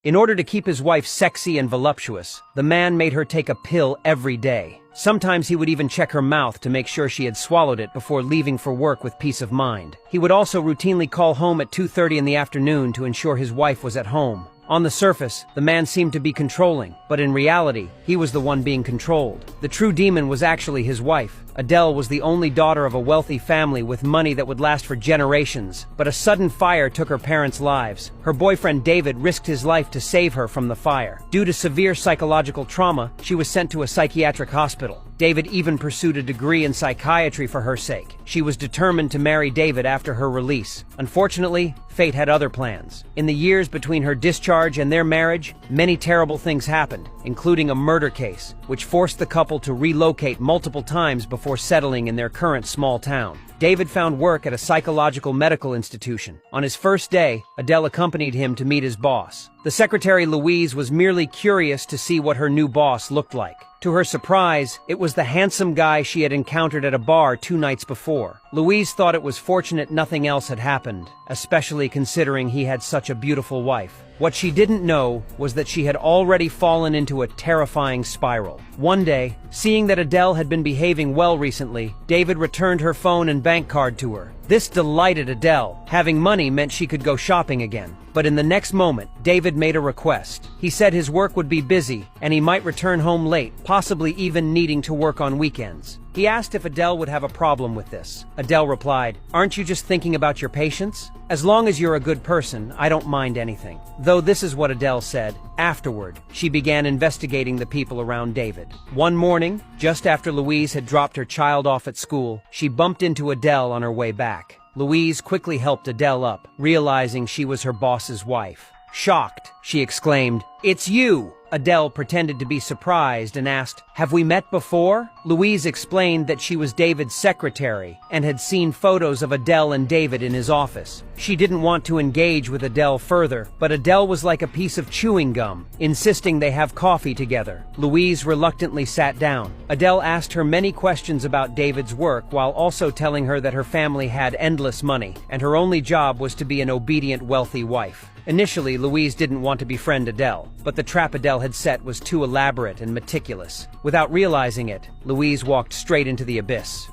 In order to keep his wife sexy and voluptuous, the man made her take a pill every day. Sometimes he would even check her mouth to make sure she had swallowed it before leaving for work with peace of mind. He would also routinely call home at 2:30 in the afternoon to ensure his wife was at home. On the surface, the man seemed to be controlling, but in reality, he was the one being controlled. The true demon was actually his wife. Adele was the only daughter of a wealthy family with money that would last for generations, but a sudden fire took her parents' lives. Her boyfriend David risked his life to save her from the fire. Due to severe psychological trauma, she was sent to a psychiatric hospital. David even pursued a degree in psychiatry for her sake. She was determined to marry David after her release. Unfortunately, fate had other plans. In the years between her discharge and their marriage, many terrible things happened, including a murder case, which forced the couple to relocate multiple times before settling in their current small town. David found work at a psychological medical institution. On his first day, Adele accompanied him to meet his boss. The secretary Louise was merely curious to see what her new boss looked like. To her surprise, it was the handsome guy she had encountered at a bar 2 nights before. Louise thought it was fortunate nothing else had happened, especially considering he had such a beautiful wife. What she didn't know was that she had already fallen into a terrifying spiral. One day, seeing that Adele had been behaving well recently, David returned her phone and bank card to her. This delighted Adele. Having money meant she could go shopping again. But in the next moment, David made a request. He said his work would be busy, and he might return home late, possibly even needing to work on weekends. He asked if Adele would have a problem with this. Adele replied, "Aren't you just thinking about your patients? As long as you're a good person, I don't mind anything." Though this is what Adele said. Afterward, she began investigating the people around David. One morning, just after Louise had dropped her child off at school, she bumped into Adele on her way back. Louise quickly helped Adele up, realizing she was her boss's wife. Shocked, she exclaimed, "It's you!" Adele pretended to be surprised and asked, "Have we met before?" Louise explained that she was David's secretary and had seen photos of Adele and David in his office. She didn't want to engage with Adele further, but Adele was like a piece of chewing gum, insisting they have coffee together. Louise reluctantly sat down. Adele asked her many questions about David's work while also telling her that her family had endless money, and her only job was to be an obedient, wealthy wife. Initially, Louise didn't want to befriend Adele, but the trap Adele had set was too elaborate and meticulous. Without realizing it, Louise walked straight into the abyss.